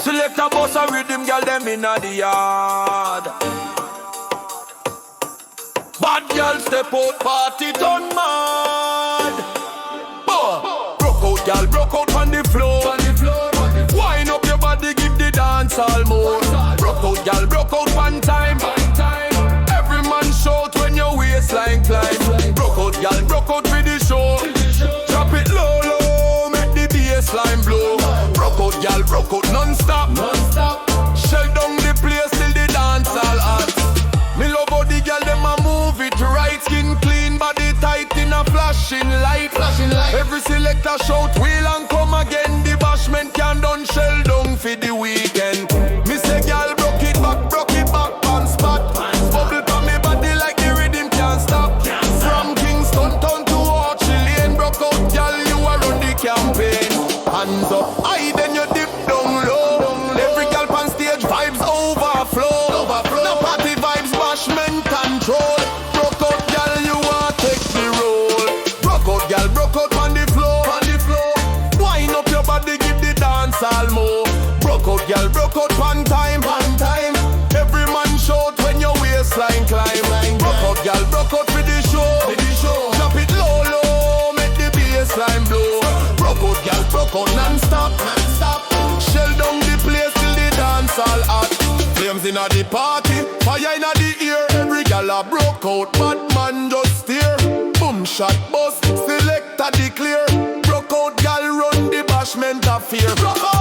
Select a bus a rhythm, girl them inna the yard. Bad girl step out, party turn mad. Broke out, girl, broke out on the floor. Wind up your body, give the dance all more. Broke out, girl, broke out one time. Every man shout when your waistline climb. Broke out, girl, broke out with the show. Drop it low, low, make the bassline blow. Broke out, girl, broke out non-stop. Shell down the place till the dance all hot. Me love how the girl them a move it right. Skin clean, body tight in a flashing light. Every selector shout wheel and come again. The bashment can done shell down for the weekend. Me say girl broke it back on spot. Bubble pa me body like the rhythm can't stop. From Kingston town to Archie Lane. Broke out girl, you a run the campaign. Hands up high, then you dip down low. Every girl on stage vibes overflow. No party vibes, bashment control. Broke out girl, you want take the role. Broke out girl, broke out on the floor. Wind up your body, give the dance all more. Broke out girl, broke out one time. Every man shout when your waistline climb. Broke out girl, broke out with the show. Drop it low, low, make the bassline blow. Broke out girl, broke out non-stop. Shell down the place till the dance all hot. Flames inna the party, fire inna the ear. Every gal a broke out, bad man just stare. Boom shot bust, selector declare. Broke out gal run the bashment of fear. Broke out